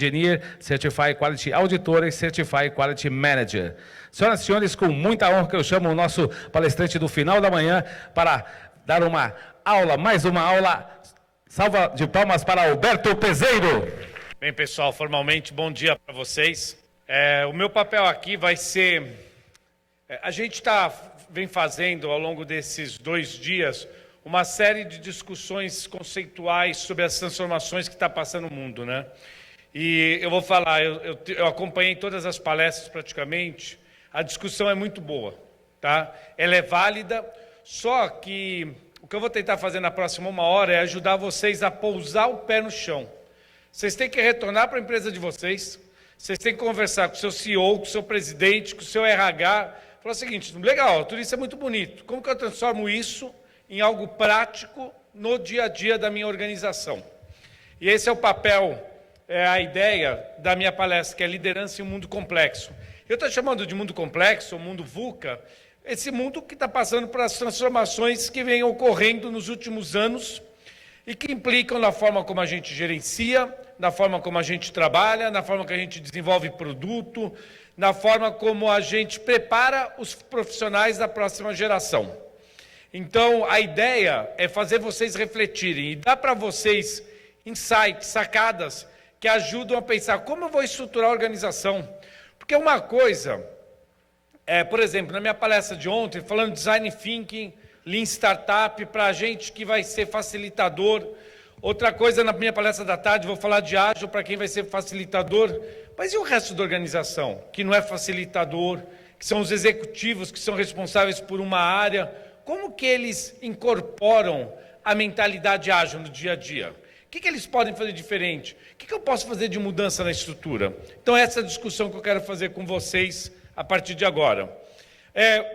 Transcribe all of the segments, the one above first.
Engineer, Certified Quality Auditor e Certified Quality Manager. Senhoras e senhores, com muita honra que eu chamo o nosso palestrante do final da manhã para dar uma aula, mais uma aula. Salva de palmas para Alberto Peseiro. Bem, pessoal, formalmente, bom dia para vocês. O meu papel aqui vai ser... a gente vem fazendo, ao longo desses 2 dias, uma série de discussões conceituais sobre as transformações que está passando no mundo, né? E eu vou falar, eu acompanhei todas as palestras praticamente, a discussão é muito boa, tá? Ela é válida, só que o que eu vou tentar fazer na próxima 1 hora é ajudar vocês a pousar o pé no chão. Vocês têm que retornar para a empresa de vocês, vocês têm que conversar com o seu CEO, com o seu presidente, com o seu RH, falar o seguinte: legal, tudo isso é muito bonito, como que eu transformo isso em algo prático no dia a dia da minha organização? E esse é o papel, a ideia da minha palestra, que é liderança em um mundo complexo. Eu estou chamando de mundo complexo, o mundo VUCA, esse mundo que está passando por as transformações que vêm ocorrendo nos últimos anos e que implicam na forma como a gente gerencia, na forma como a gente trabalha, na forma que a gente desenvolve produto, na forma como a gente prepara os profissionais da próxima geração. Então, a ideia é fazer vocês refletirem e dar para vocês insights, sacadas, que ajudam a pensar como eu vou estruturar a organização. Porque uma coisa, por exemplo, na minha palestra de ontem, falando de Design Thinking, Lean Startup, para a gente que vai ser facilitador. Outra coisa, na minha palestra da tarde, vou falar de Ágil para quem vai ser facilitador. Mas e o resto da organização, que não é facilitador, que são os executivos, que são responsáveis por uma área? Como que eles incorporam a mentalidade ágil no dia a dia? O que eles podem fazer diferente? O que eu posso fazer de mudança na estrutura? Então, essa é a discussão que eu quero fazer com vocês a partir de agora.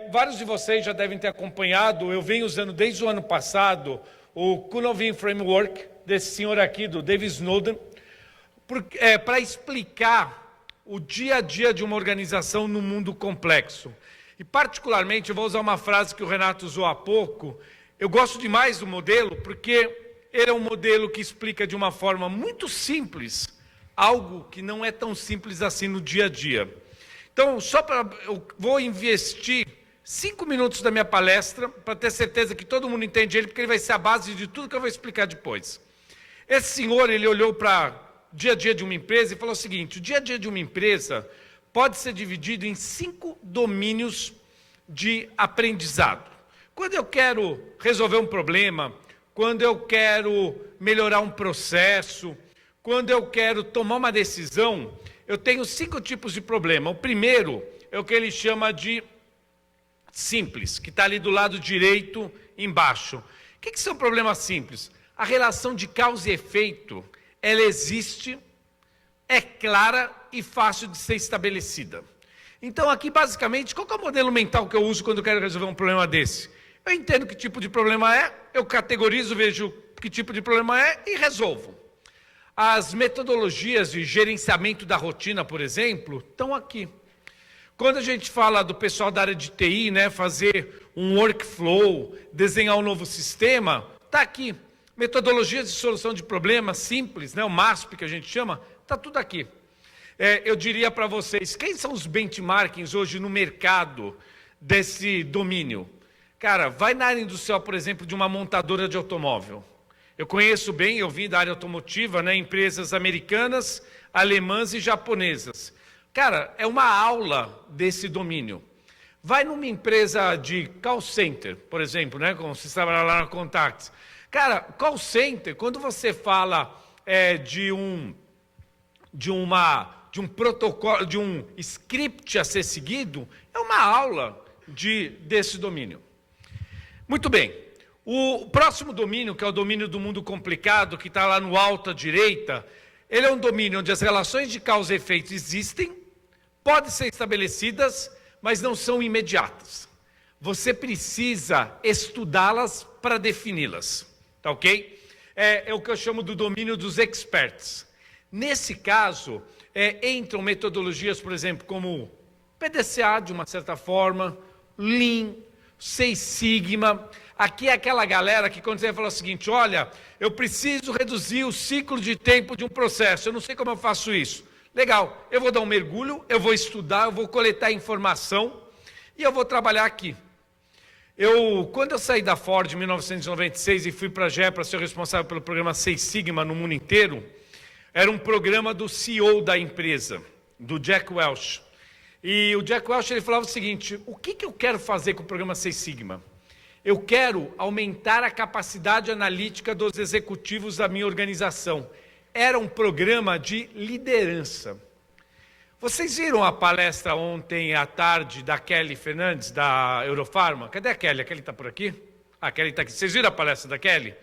Vários de vocês já devem ter acompanhado, eu venho usando desde o ano passado o Kunovin Framework, desse senhor aqui, do David Snowden, para explicar o dia a dia de uma organização no mundo complexo. E, particularmente, eu vou usar uma frase que o Renato usou há pouco. Eu gosto demais do modelo, porque ele é um modelo que explica de uma forma muito simples algo que não é tão simples assim no dia a dia. Então, eu vou investir 5 minutos da minha palestra para ter certeza que todo mundo entende ele, porque ele vai ser a base de tudo que eu vou explicar depois. Esse senhor, ele olhou para o dia a dia de uma empresa e falou o seguinte: o dia a dia de uma empresa pode ser dividido em 5 domínios de aprendizado. Quando eu quero resolver um problema, quando eu quero melhorar um processo, quando eu quero tomar uma decisão, eu tenho 5 tipos de problema. O primeiro é o que ele chama de simples, que está ali do lado direito embaixo. O que são problemas simples? A relação de causa e efeito, ela existe, é clara e fácil de ser estabelecida. Então, aqui, basicamente, qual que é o modelo mental que eu uso quando eu quero resolver um problema desse? Eu entendo que tipo de problema é, eu categorizo, vejo que tipo de problema é e resolvo. As metodologias de gerenciamento da rotina, por exemplo, estão aqui. Quando a gente fala do pessoal da área de TI, né, fazer um workflow, desenhar um novo sistema, está aqui. Metodologias de solução de problemas simples, né, o MASP que a gente chama, está tudo aqui. Eu diria para vocês, quem são os benchmarkings hoje no mercado desse domínio? Cara, vai na área industrial, por exemplo, de uma montadora de automóvel. Eu conheço bem, eu vim da área automotiva, né, empresas americanas, alemãs e japonesas. Cara, é uma aula desse domínio. Vai numa empresa de call center, por exemplo, né, como você trabalha lá na Contacts. Cara, call center, quando você fala de um protocolo, de um script a ser seguido, é uma aula desse domínio. Muito bem. O próximo domínio, que é o domínio do mundo complicado, que está lá no alto à direita, ele é um domínio onde as relações de causa e efeito existem, podem ser estabelecidas, mas não são imediatas. Você precisa estudá-las para defini-las, tá ok? É o que eu chamo do domínio dos experts. Nesse caso, entram metodologias, por exemplo, como PDCA, de uma certa forma, Lean, Six Sigma. Aqui é aquela galera que quando você fala o seguinte, olha, eu preciso reduzir o ciclo de tempo de um processo, eu não sei como eu faço isso. Legal, eu vou dar um mergulho, eu vou estudar, eu vou coletar informação e eu vou trabalhar aqui. Quando eu saí da Ford em 1996 e fui para a GE para ser responsável pelo programa Six Sigma no mundo inteiro, era um programa do CEO da empresa, do Jack Welch. E o Jack Welch ele falava o seguinte, o que eu quero fazer com o programa Six Sigma? Eu quero aumentar a capacidade analítica dos executivos da minha organização. Era um programa de liderança. Vocês viram a palestra ontem à tarde da Kelly Fernandes, da Eurofarma? Cadê a Kelly? A Kelly está por aqui? A Kelly está aqui. Vocês viram a palestra da Kelly?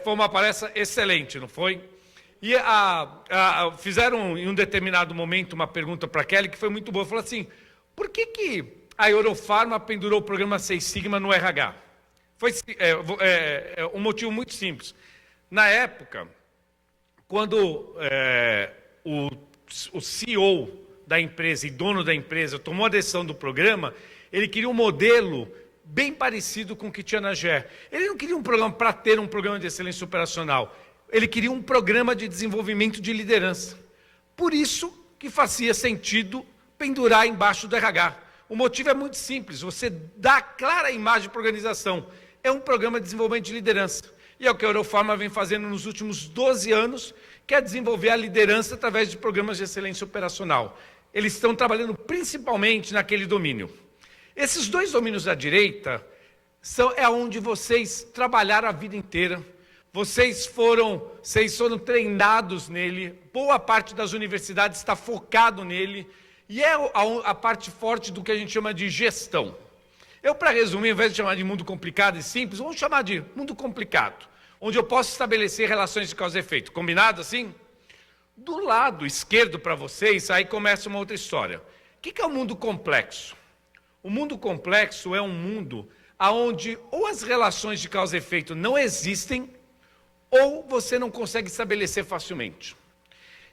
Foi uma palestra excelente, não foi? E fizeram em um determinado momento uma pergunta para a Kelly que foi muito boa. Falou assim, por que a Eurofarma pendurou o programa Six Sigma no RH? Foi um motivo muito simples. Na época, quando o CEO da empresa e dono da empresa tomou a decisão do programa, ele queria um modelo bem parecido com o que tinha na GE. Ele não queria um programa para ter um programa de excelência operacional, ele queria um programa de desenvolvimento de liderança. Por isso que fazia sentido pendurar embaixo do RH. O motivo é muito simples, você dá clara imagem para a organização. É um programa de desenvolvimento de liderança. E é o que a Eurofarma vem fazendo nos últimos 12 anos, que é desenvolver a liderança através de programas de excelência operacional. Eles estão trabalhando principalmente naquele domínio. Esses dois domínios da direita é onde vocês trabalharam a vida inteira. Vocês foram treinados nele, boa parte das universidades está focado nele, e é a parte forte do que a gente chama de gestão. Para resumir, ao invés de chamar de mundo complicado e simples, vamos chamar de mundo complicado, onde eu posso estabelecer relações de causa e efeito. Combinado assim? Do lado esquerdo para vocês, aí começa uma outra história. O que é o mundo complexo? O mundo complexo é um mundo onde ou as relações de causa e efeito não existem, ou você não consegue estabelecer facilmente.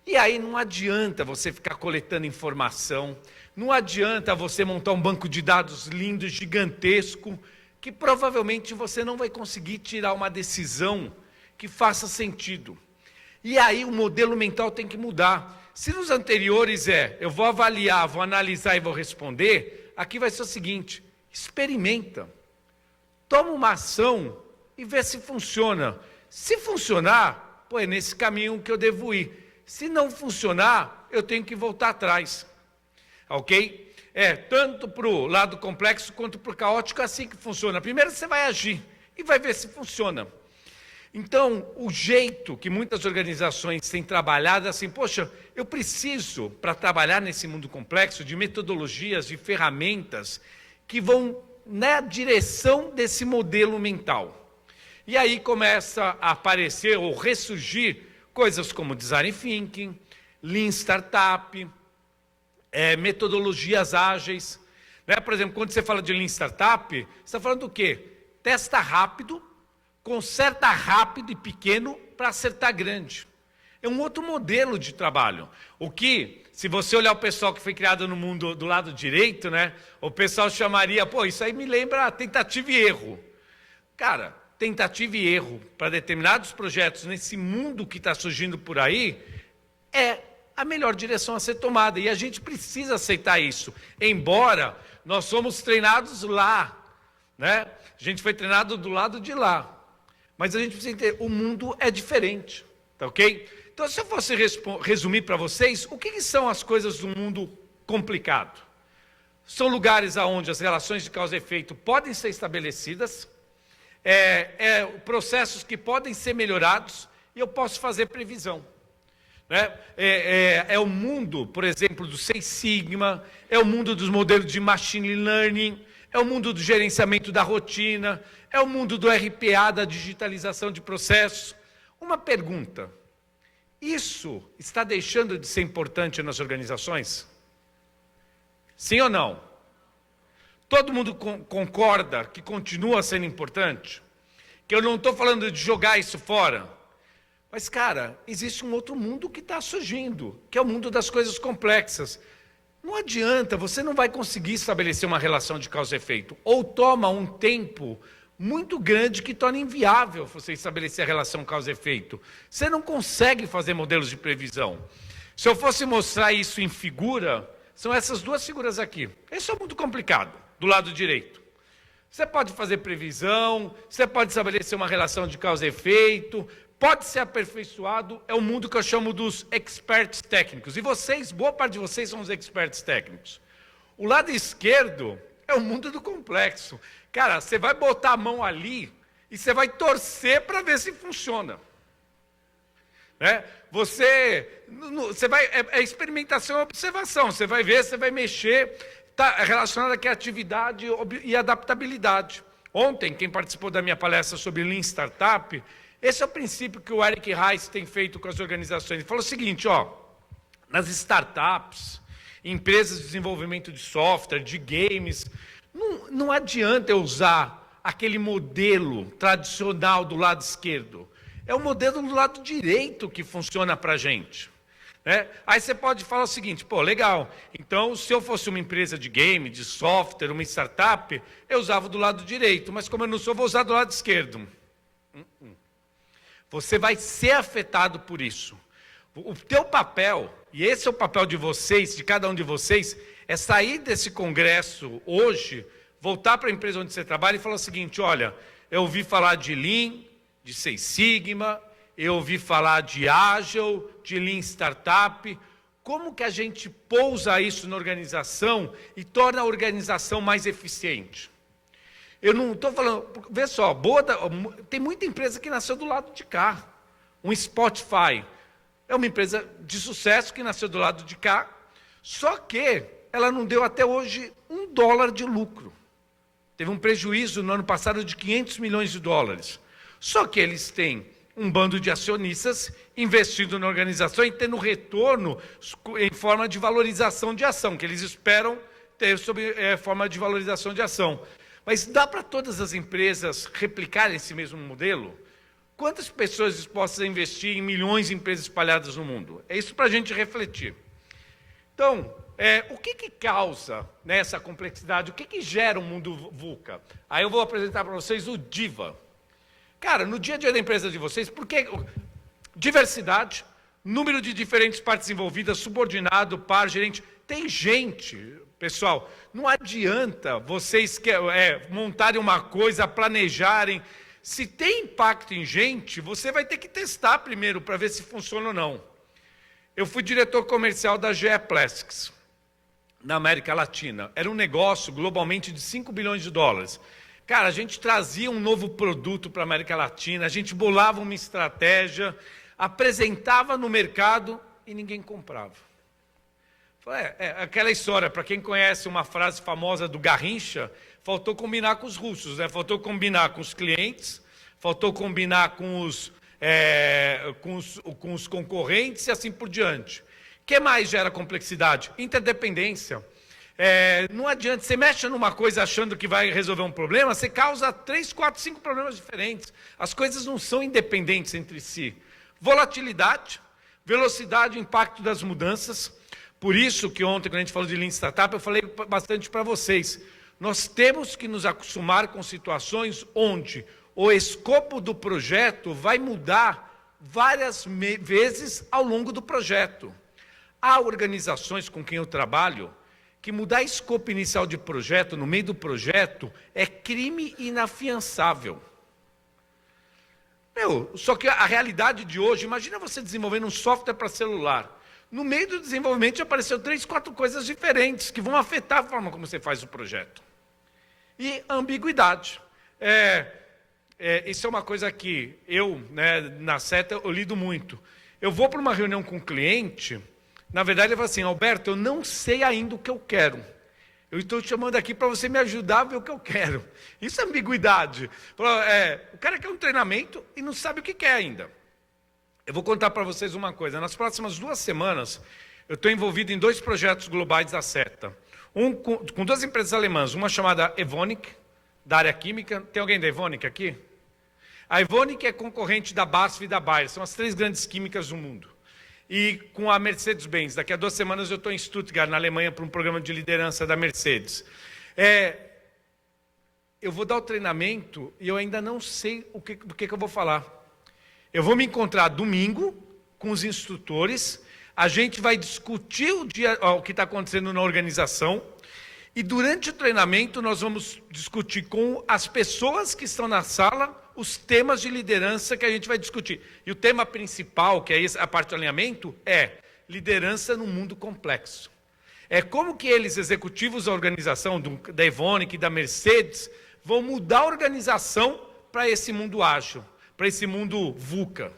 E aí não adianta você ficar coletando informação, não adianta você montar um banco de dados lindo, gigantesco, que provavelmente você não vai conseguir tirar uma decisão que faça sentido. E aí o modelo mental tem que mudar. Se nos anteriores eu vou avaliar, vou analisar e vou responder, aqui vai ser o seguinte, experimenta. Toma uma ação e vê se funciona. Se funcionar, é nesse caminho que eu devo ir. Se não funcionar, eu tenho que voltar atrás. Ok? Tanto para o lado complexo quanto para o caótico, é assim que funciona. Primeiro você vai agir e vai ver se funciona. Então, o jeito que muitas organizações têm trabalhado é assim, poxa, eu preciso, para trabalhar nesse mundo complexo, de metodologias, de ferramentas que vão na direção desse modelo mental. E aí começa a aparecer ou ressurgir coisas como Design Thinking, Lean Startup, metodologias ágeis. Né? Por exemplo, quando você fala de Lean Startup, você está falando do quê? Testa rápido, conserta rápido e pequeno para acertar grande. É um outro modelo de trabalho. O que, se você olhar o pessoal que foi criado no mundo do lado direito, né, o pessoal chamaria, isso aí me lembra tentativa e erro. Cara, tentativa e erro para determinados projetos nesse mundo que está surgindo por aí é a melhor direção a ser tomada. E a gente precisa aceitar isso. Embora nós somos treinados lá, né? A gente foi treinado do lado de lá. Mas a gente precisa entender, o mundo é diferente, tá ok? Então, se eu fosse resumir para vocês, o que são as coisas do mundo complicado? São lugares onde as relações de causa e efeito podem ser estabelecidas, processos que podem ser melhorados, e eu posso fazer previsão. Né? É o mundo, por exemplo, do Six Sigma, é o mundo dos modelos de Machine Learning, é o mundo do gerenciamento da rotina, é o mundo do RPA, da digitalização de processos. Uma pergunta, isso está deixando de ser importante nas organizações? Sim ou não? Todo mundo concorda que continua sendo importante? Que eu não estou falando de jogar isso fora. Mas, cara, existe um outro mundo que está surgindo, que é o mundo das coisas complexas. Não adianta, você não vai conseguir estabelecer uma relação de causa e efeito. Ou toma um tempo muito grande que torna inviável você estabelecer a relação causa e efeito. Você não consegue fazer modelos de previsão. Se eu fosse mostrar isso em figura, são essas duas figuras aqui. Isso é muito complicado, do lado direito. Você pode fazer previsão, você pode estabelecer uma relação de causa e efeito, pode ser aperfeiçoado, é o mundo que eu chamo dos experts técnicos. E vocês, boa parte de vocês são os experts técnicos. O lado esquerdo é o mundo do complexo. Cara, você vai botar a mão ali e você vai torcer para ver se funciona. Né? Você vai, é experimentação e observação. Você vai ver, você vai mexer, está relacionado à criatividade e adaptabilidade. Ontem, quem participou da minha palestra sobre Lean Startup, esse é o princípio que o Eric Rice tem feito com as organizações. Ele falou o seguinte, nas startups, empresas de desenvolvimento de software, de games, não adianta eu usar aquele modelo tradicional do lado esquerdo. É o modelo do lado direito que funciona para a gente. Né? Aí você pode falar o seguinte, legal, então se eu fosse uma empresa de game, de software, uma startup, eu usava do lado direito, mas como eu não sou, vou usar do lado esquerdo. Você vai ser afetado por isso. O teu papel, e esse é o papel de vocês, de cada um de vocês, é sair desse congresso hoje, voltar para a empresa onde você trabalha e falar o seguinte, olha, eu ouvi falar de Lean, de Six Sigma, eu ouvi falar de Agile, de Lean Startup, como que a gente pousa isso na organização e torna a organização mais eficiente? Eu não estou falando, vê só, tem muita empresa que nasceu do lado de cá. Um Spotify é uma empresa de sucesso que nasceu do lado de cá, só que ela não deu até hoje $1 de lucro. Teve um prejuízo no ano passado de 500 milhões de dólares. Só que eles têm um bando de acionistas investindo na organização e tendo retorno em forma de valorização de ação, que eles esperam ter sob forma de valorização de ação. Mas dá para todas as empresas replicarem esse mesmo modelo? Quantas pessoas dispostas a investir em milhões de empresas espalhadas no mundo? É isso para a gente refletir. Então, o que causa essa complexidade? O que gera um mundo VUCA? Aí eu vou apresentar para vocês o DIVA. Cara, no dia a dia da empresa de vocês, por que diversidade, número de diferentes partes envolvidas, subordinado, par, gerente, tem gente, pessoal, não adianta vocês montarem uma coisa, planejarem, se tem impacto em gente, você vai ter que testar primeiro para ver se funciona ou não. Eu fui diretor comercial da GE Plastics, na América Latina, era um negócio globalmente de 5 bilhões de dólares. Cara, a gente trazia um novo produto para a América Latina, a gente bolava uma estratégia, apresentava no mercado e ninguém comprava. Aquela história, para quem conhece uma frase famosa do Garrincha, faltou combinar com os russos, né? Faltou combinar com os clientes, faltou combinar com os concorrentes e assim por diante. O que mais gera complexidade? Interdependência. Não adianta, você mexe numa coisa achando que vai resolver um problema, você causa 3, 4, 5 problemas diferentes. As coisas não são independentes entre si. Volatilidade, velocidade, impacto das mudanças. Por isso que ontem, quando a gente falou de Lean Startup, eu falei bastante para vocês. Nós temos que nos acostumar com situações onde o escopo do projeto vai mudar várias vezes ao longo do projeto. Há organizações com quem eu trabalho que mudar escopo inicial de projeto, no meio do projeto, é crime inafiançável. Só que a realidade de hoje, imagina você desenvolvendo um software para celular. No meio do desenvolvimento já apareceu 3, 4 coisas diferentes que vão afetar a forma como você faz o projeto. E a ambiguidade. Isso é uma coisa que eu, na Seta, eu lido muito. Eu vou para uma reunião com um cliente, na verdade ele fala assim, Alberto, eu não sei ainda o que eu quero. Eu estou te chamando aqui para você me ajudar a ver o que eu quero. Isso é ambiguidade. O cara quer um treinamento e não sabe o que quer ainda. Eu vou contar para vocês uma coisa. Nas próximas 2 semanas, eu estou envolvido em 2 projetos globais da Seta. Um com 2 empresas alemãs, uma chamada Evonik, da área química. Tem alguém da Evonik aqui? A Evonik é concorrente da BASF e da Bayer, são as 3 grandes químicas do mundo. E com a Mercedes-Benz, daqui a 2 semanas eu estou em Stuttgart, na Alemanha, para um programa de liderança da Mercedes. eu vou dar o treinamento e eu ainda não sei do que eu vou falar. Eu vou me encontrar domingo com os instrutores, a gente vai discutir o que está acontecendo na organização, e durante o treinamento nós vamos discutir com as pessoas que estão na sala os temas de liderança que a gente vai discutir. E o tema principal, que é a parte do alinhamento, é liderança no mundo complexo. É como que eles, executivos da organização, da Evonik, da Mercedes, vão mudar a organização para esse mundo ágil, para esse mundo VUCA.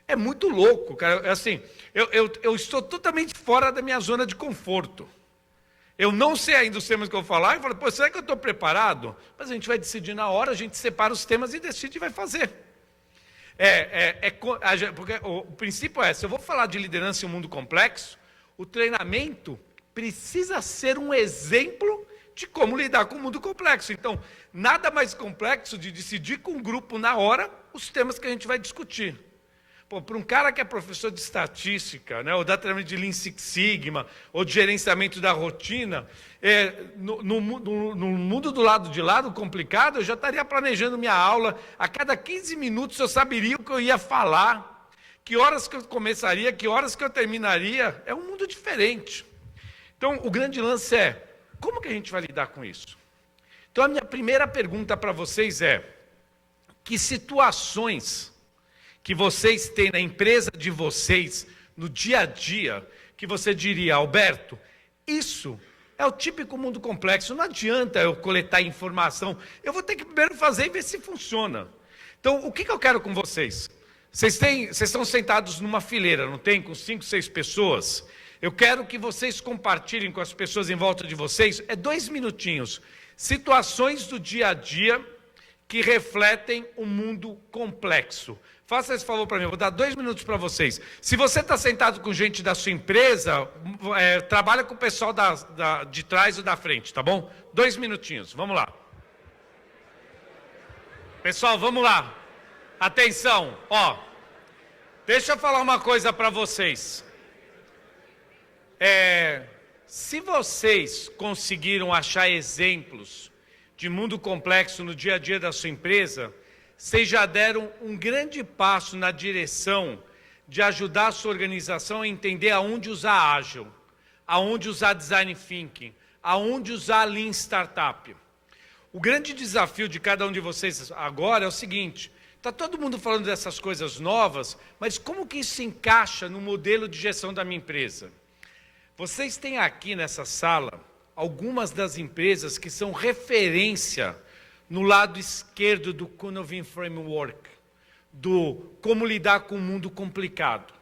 É muito louco, cara. Assim, eu estou totalmente fora da minha zona de conforto. Eu não sei ainda os temas que eu vou falar, e falo, pô, será que eu estou preparado? Mas a gente vai decidir na hora, a gente separa os temas e decide e vai fazer. Porque o princípio é, se eu vou falar de liderança em um mundo complexo, o treinamento precisa ser um exemplo de como lidar com o mundo complexo. Então, nada mais complexo de decidir com o grupo na hora os temas que a gente vai discutir. Para um cara que é professor de estatística, né, ou da treinamento de Lean Six Sigma, ou de gerenciamento da rotina, no mundo do lado de lá, do complicado, eu já estaria planejando minha aula. A cada 15 minutos eu saberia o que eu ia falar, que horas que eu começaria, que horas que eu terminaria. É um mundo diferente. Então, o grande lance é, como que a gente vai lidar com isso? Então, a minha primeira pergunta para vocês é, que situações que vocês têm na empresa de vocês, no dia a dia, que você diria, Alberto, isso é o típico mundo complexo, não adianta eu coletar informação, eu vou ter que primeiro fazer e ver se funciona. Então, o que eu quero com vocês? Vocês estão sentados numa fileira, não tem? Com 5, 6 pessoas. Eu quero que vocês compartilhem com as pessoas em volta de vocês, 2 minutinhos, situações do dia a dia que refletem um mundo complexo. Faça esse favor para mim, eu vou dar 2 minutos para vocês. Se você está sentado com gente da sua empresa, trabalha com o pessoal de trás ou da frente, tá bom? 2 minutinhos, vamos lá. Pessoal, vamos lá. Atenção, deixa eu falar uma coisa para vocês. Se vocês conseguiram achar exemplos de mundo complexo no dia a dia da sua empresa, vocês já deram um grande passo na direção de ajudar a sua organização a entender aonde usar ágil, aonde usar design thinking, aonde usar Lean Startup. O grande desafio de cada um de vocês agora é o seguinte, está todo mundo falando dessas coisas novas, mas como que isso se encaixa no modelo de gestão da minha empresa? Vocês têm aqui nessa sala algumas das empresas que são referência no lado esquerdo do Kunovin Framework, do como lidar com um mundo complicado.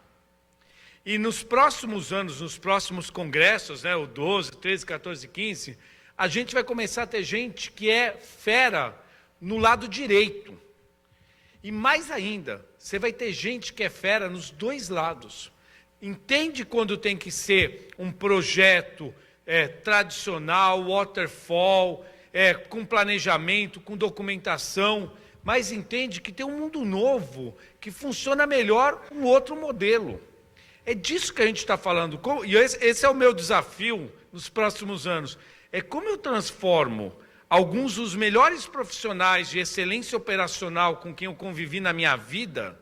E nos próximos anos, nos próximos congressos, né, o 12, 13, 14, 15, a gente vai começar a ter gente que é fera no lado direito. E mais ainda, você vai ter gente que é fera nos dois lados. Entende quando tem que ser um projeto tradicional, waterfall, com planejamento, com documentação, mas entende que tem um mundo novo que funciona melhor um outro modelo. É disso que a gente está falando. E esse é o meu desafio nos próximos anos. É como eu transformo alguns dos melhores profissionais de excelência operacional com quem eu convivi na minha vida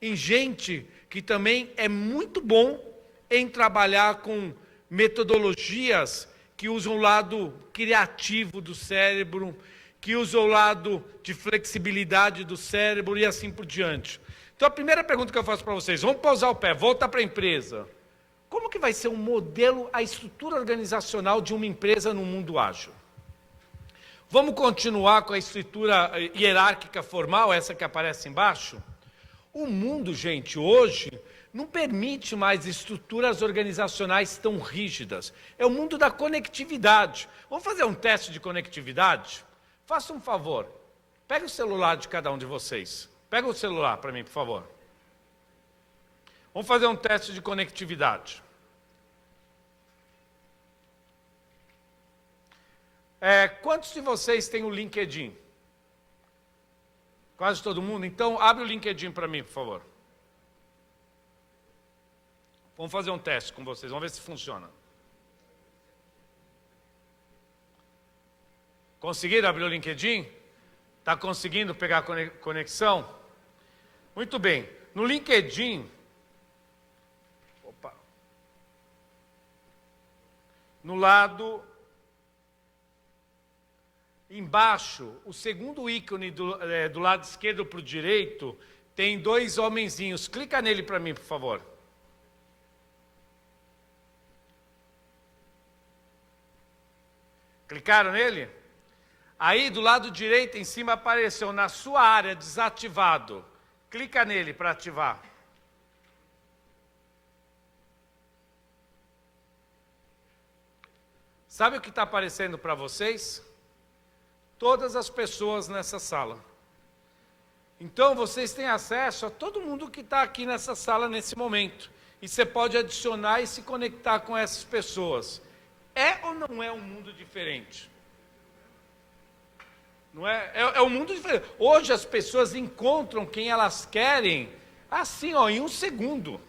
em gente que também é muito bom em trabalhar com metodologias que usam o lado criativo do cérebro, que usam o lado de flexibilidade do cérebro e assim por diante. Então, a primeira pergunta que eu faço para vocês, vamos pausar o pé, volta para a empresa. Como que vai ser um modelo, a estrutura organizacional de uma empresa no mundo ágil? Vamos continuar com a estrutura hierárquica formal, essa que aparece embaixo? O mundo, gente, hoje não permite mais estruturas organizacionais tão rígidas. É o mundo da conectividade. Vamos fazer um teste de conectividade? Faça um favor. Pega o celular de cada um de vocês. Pega o celular para mim, por favor. Vamos fazer um teste de conectividade. Quantos de vocês têm o LinkedIn? Quase todo mundo? Então, abre o LinkedIn para mim, por favor. Vamos fazer um teste com vocês, vamos ver se funciona. Conseguiram abrir o LinkedIn? Está conseguindo pegar conexão? Muito bem. No LinkedIn... Opa. No lado... Embaixo, o segundo ícone do lado esquerdo para o direito, tem dois homenzinhos. Clica nele para mim, por favor. Clicaram nele? Aí, do lado direito, em cima, apareceu na sua área, desativado. Clica nele para ativar. Sabe o que está aparecendo para vocês? Todas as pessoas nessa sala. Então, vocês têm acesso a todo mundo que está aqui nessa sala nesse momento. E você pode adicionar e se conectar com essas pessoas. É ou não é um mundo diferente? Não é? É um mundo diferente. Hoje as pessoas encontram quem elas querem, assim, ó, em um segundo.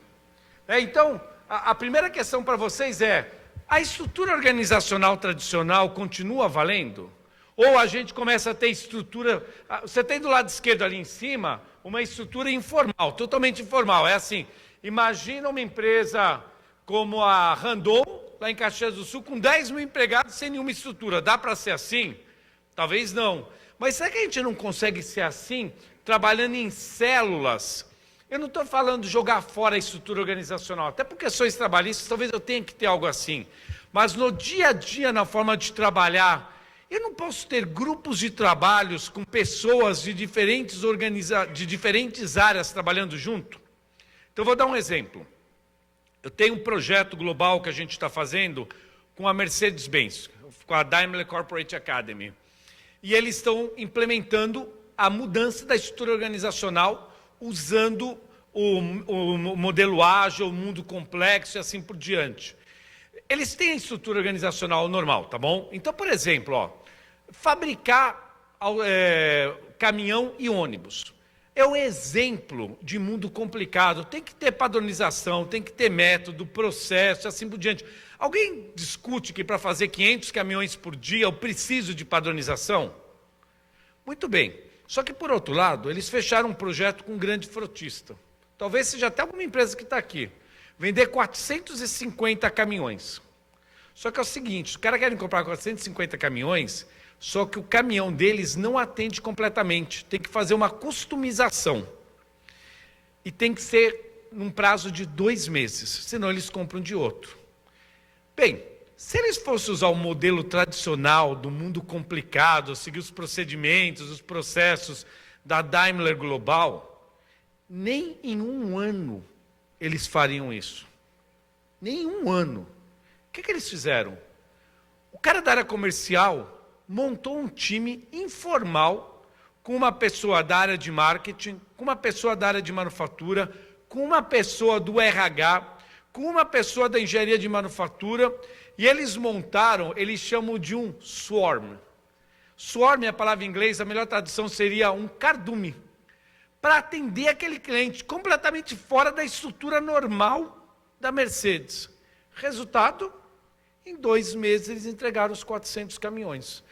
Então, a primeira questão para vocês é, a estrutura organizacional tradicional continua valendo? Ou a gente começa a ter estrutura... Você tem do lado esquerdo ali em cima uma estrutura informal, totalmente informal. É assim, imagina uma empresa como a Randon, lá em Caxias do Sul, com 10 mil empregados sem nenhuma estrutura. Dá para ser assim? Talvez não. Mas será que a gente não consegue ser assim, trabalhando em células? Eu não estou falando de jogar fora a estrutura organizacional, até por questões trabalhistas, talvez eu tenha que ter algo assim. Mas no dia a dia, na forma de trabalhar, eu não posso ter grupos de trabalhos com pessoas de diferentes áreas trabalhando junto? Então, eu vou dar um exemplo. Eu tenho um projeto global que a gente está fazendo com a Mercedes-Benz, com a Daimler Corporate Academy. E eles estão implementando a mudança da estrutura organizacional, usando o modelo ágil, o mundo complexo e assim por diante. Eles têm a estrutura organizacional normal, tá bom? Então, por exemplo, ó, fabricar caminhão e ônibus. É um exemplo de mundo complicado. Tem que ter padronização, tem que ter método, processo, assim por diante. Alguém discute que para fazer 500 caminhões por dia eu preciso de padronização? Muito bem. Só que, por outro lado, eles fecharam um projeto com um grande frotista. Talvez seja até alguma empresa que está aqui. Vender 450 caminhões. Só que é o seguinte, os caras querem comprar 450 caminhões, só que o caminhão deles não atende completamente. Tem que fazer uma customização. E tem que ser num prazo de 2 meses, senão eles compram de outro. Bem, se eles fossem usar o modelo tradicional do mundo complicado, seguir os procedimentos, os processos da Daimler Global, nem em 1 ano eles fariam isso. Nem em 1 ano. O que eles fizeram? O cara da área comercial montou um time informal com uma pessoa da área de marketing, com uma pessoa da área de manufatura, com uma pessoa do RH, com uma pessoa da engenharia de manufatura, e eles montaram, eles chamam de um swarm. Swarm é a palavra em inglês, a melhor tradução seria um cardume, para atender aquele cliente completamente fora da estrutura normal da Mercedes. Resultado, em 2 meses eles entregaram os 400 caminhões.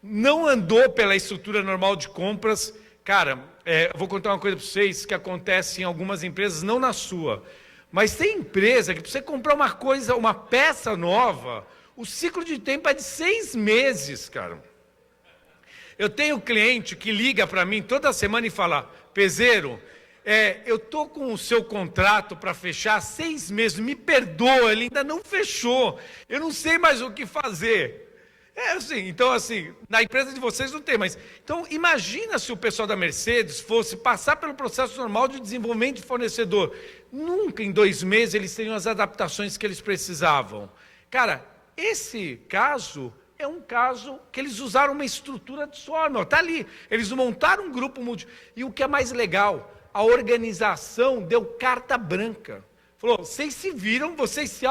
Não andou pela estrutura normal de compras. Cara, eu vou contar uma coisa para vocês que acontece em algumas empresas, não na sua. Mas tem empresa que para você comprar uma coisa, uma peça nova, o ciclo de tempo é de 6 meses, cara. Eu tenho cliente que liga para mim toda semana e fala, Peseiro, eu estou com o seu contrato para fechar 6 meses, me perdoa, ele ainda não fechou, eu não sei mais o que fazer. Então assim, na empresa de vocês não tem, mas... Então imagina se o pessoal da Mercedes fosse passar pelo processo normal de desenvolvimento de fornecedor. Nunca em 2 meses eles teriam as adaptações que eles precisavam. Cara, esse caso é um caso que eles usaram uma estrutura de swarm, está ali. Eles montaram um grupo e o que é mais legal, a organização deu carta branca. Falou, vocês se viram, vocês se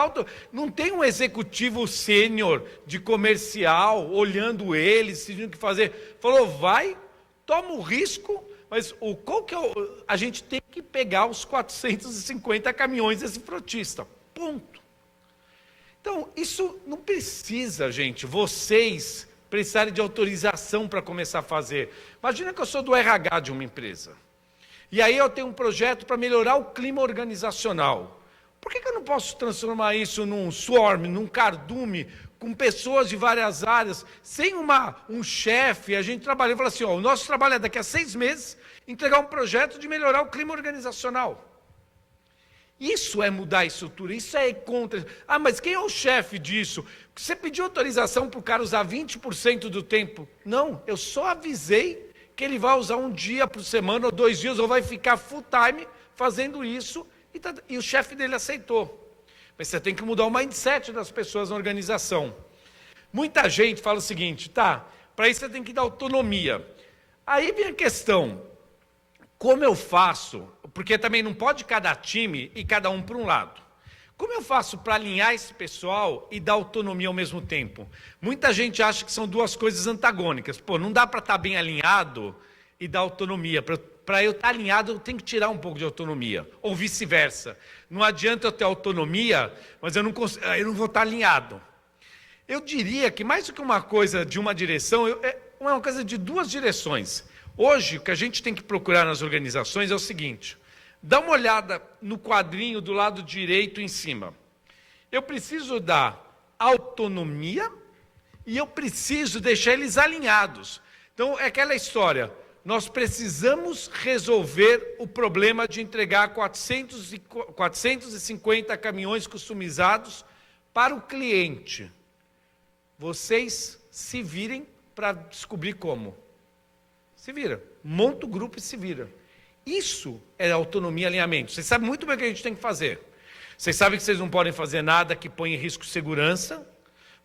não tem um executivo sênior de comercial olhando eles, decidindo o que fazer. Falou, vai, toma o risco, mas a gente tem que pegar os 450 caminhões desse frotista. Ponto. Então, isso não precisa, gente, vocês precisarem de autorização para começar a fazer. Imagina que eu sou do RH de uma empresa. E aí eu tenho um projeto para melhorar o clima organizacional. Por que eu não posso transformar isso num swarm, num cardume, com pessoas de várias áreas, sem um chefe, a gente trabalha e fala assim, o nosso trabalho é daqui a 6 meses, entregar um projeto de melhorar o clima organizacional. Isso é mudar a estrutura, isso é contra. Ah, mas quem é o chefe disso? Você pediu autorização para o cara usar 20% do tempo? Não, eu só avisei que ele vai usar um dia por semana ou 2 dias, ou vai ficar full time fazendo isso, e o chefe dele aceitou. Mas você tem que mudar o mindset das pessoas na organização. Muita gente fala o seguinte, para isso você tem que dar autonomia. Aí vem a questão, como eu faço, porque também não pode cada time e cada um para um lado. Como eu faço para alinhar esse pessoal e dar autonomia ao mesmo tempo? Muita gente acha que são duas coisas antagônicas. Não dá para estar bem alinhado e dar autonomia. Para eu estar alinhado, eu tenho que tirar um pouco de autonomia. Ou vice-versa. Não adianta eu ter autonomia, mas eu não vou estar alinhado. Eu diria que mais do que uma coisa de uma direção, é uma coisa de 2 direções. Hoje, o que a gente tem que procurar nas organizações é o seguinte, dá uma olhada no quadrinho do lado direito em cima. Eu preciso dar autonomia e eu preciso deixar eles alinhados. Então, é aquela história, nós precisamos resolver o problema de entregar 450 caminhões customizados para o cliente. Vocês se virem para descobrir como. Se vira, monta o grupo e se vira. Isso é autonomia e alinhamento. Vocês sabem muito bem o que a gente tem que fazer. Vocês sabem que vocês não podem fazer nada que ponha em risco segurança.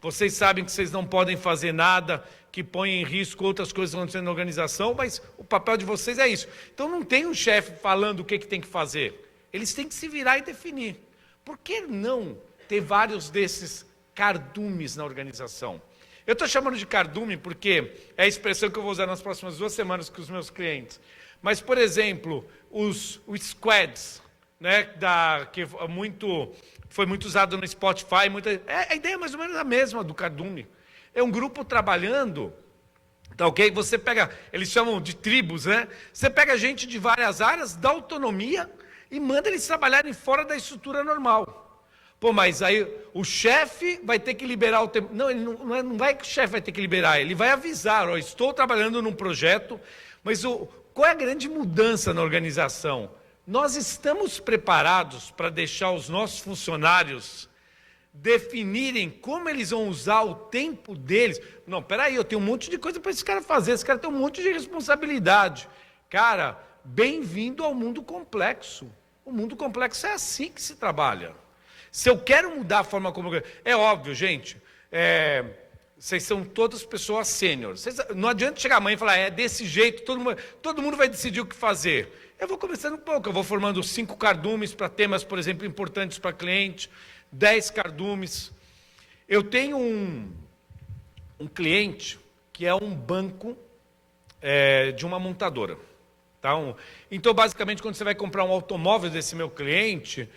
Vocês sabem que vocês não podem fazer nada que ponha em risco outras coisas acontecendo na organização, mas o papel de vocês é isso. Então não tem um chefe falando o que tem que fazer. Eles têm que se virar e definir. Por que não ter vários desses cardumes na organização? Eu estou chamando de cardume porque é a expressão que eu vou usar nas próximas 2 semanas com os meus clientes. Mas, por exemplo, os squads, né, que foi muito usado no Spotify, a ideia é mais ou menos a mesma do cardume. É um grupo trabalhando, tá ok? Você pega, eles chamam de tribos, né? Você pega gente de várias áreas, dá autonomia e manda eles trabalharem fora da estrutura normal. Mas aí o chefe vai ter que liberar o tempo. Não, não vai que o chefe vai ter que liberar, ele vai avisar, estou trabalhando num projeto, mas qual é a grande mudança na organização? Nós estamos preparados para deixar os nossos funcionários definirem como eles vão usar o tempo deles. Não, peraí, eu tenho um monte de coisa para esse cara fazer, esse cara tem um monte de responsabilidade. Cara, bem-vindo ao mundo complexo. O mundo complexo é assim que se trabalha. Se eu quero mudar a forma como... É óbvio, gente, vocês são todas pessoas sêniores. Não adianta chegar amanhã e falar, é desse jeito, todo mundo vai decidir o que fazer. Eu vou começando um pouco, eu vou formando 5 cardumes para temas, por exemplo, importantes para cliente, 10 cardumes. Eu tenho um cliente que é um banco de uma montadora. Tá? Então, basicamente, quando você vai comprar um automóvel desse meu cliente,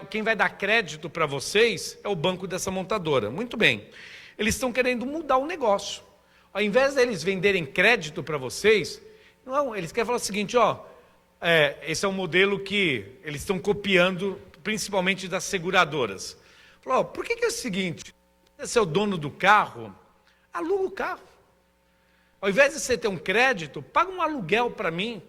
quem vai dar crédito para vocês é o banco dessa montadora. Muito bem. Eles estão querendo mudar o negócio. Ao invés deles venderem crédito para vocês, não, eles querem falar o seguinte, esse é um modelo que eles estão copiando, principalmente das seguradoras. Falou, por que é o seguinte, você é o dono do carro, aluga o carro. Ao invés de você ter um crédito, paga um aluguel para mim,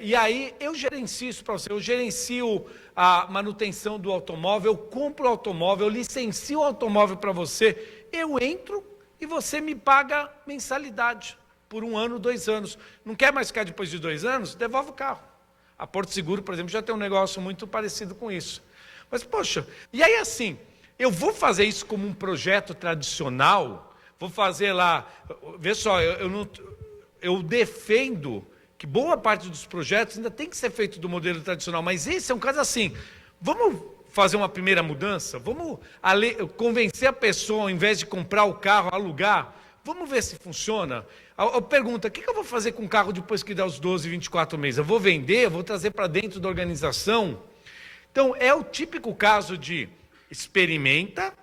e aí eu gerencio isso para você, eu gerencio a manutenção do automóvel, eu compro o automóvel, eu licencio o automóvel para você, eu entro e você me paga mensalidade por 1 ano, 2 anos. Não quer mais ficar depois de 2 anos? Devolve o carro. A Porto Seguro, por exemplo, já tem um negócio muito parecido com isso. Mas, poxa, e aí assim, eu vou fazer isso como um projeto tradicional, vou fazer lá, vê só, eu defendo que boa parte dos projetos ainda tem que ser feito do modelo tradicional, mas esse é um caso assim, vamos fazer uma primeira mudança? Vamos convencer a pessoa, ao invés de comprar o carro, alugar? Vamos ver se funciona? Eu pergunto, o que eu vou fazer com o carro depois que dá os 12, 24 meses? Eu vou vender? Eu vou trazer para dentro da organização? Então, é o típico caso de experimenta,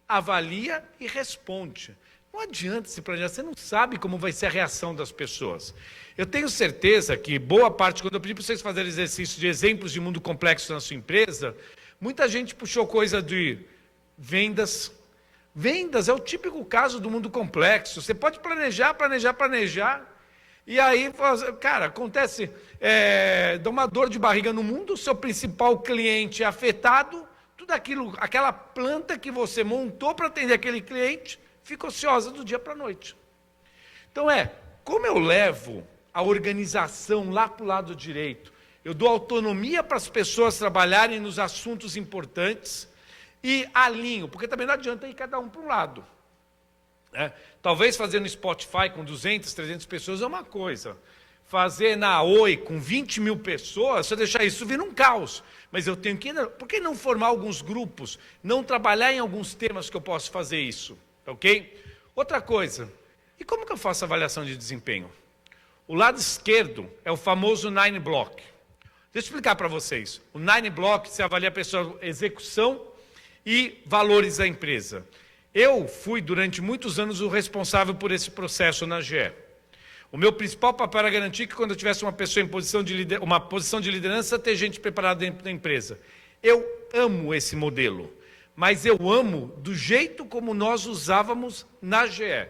avalia e responde. Não adianta se planejar, você não sabe como vai ser a reação das pessoas. Eu tenho certeza que boa parte, quando eu pedi para vocês fazerem exercício de exemplos de mundo complexo na sua empresa, muita gente puxou coisa de vendas. Vendas é o típico caso do mundo complexo. Você pode planejar, e aí, cara, acontece, dá uma dor de barriga no mundo, o seu principal cliente é afetado, tudo aquilo, aquela planta que você montou para atender aquele cliente, fica ociosa do dia para a noite. Então como eu levo a organização lá para o lado direito, eu dou autonomia para as pessoas trabalharem nos assuntos importantes e alinho, porque também não adianta ir cada um para um lado. Talvez fazer no Spotify com 200, 300 pessoas é uma coisa. Fazer na Oi com 20 mil pessoas, se eu deixar isso, vira um caos. Mas eu tenho que... Por que não formar alguns grupos? Não trabalhar em alguns temas que eu posso fazer isso? Ok? Outra coisa, e como que eu faço avaliação de desempenho? O lado esquerdo é o famoso 9 Block. Deixa eu explicar para vocês. O 9 Block, você avalia a pessoa, execução e valores da empresa. Eu fui, durante muitos anos, o responsável por esse processo na GE. O meu principal papel era garantir que, quando eu tivesse uma pessoa em uma posição de liderança, ter gente preparada dentro da empresa. Eu amo esse modelo, mas eu amo do jeito como nós usávamos na GE.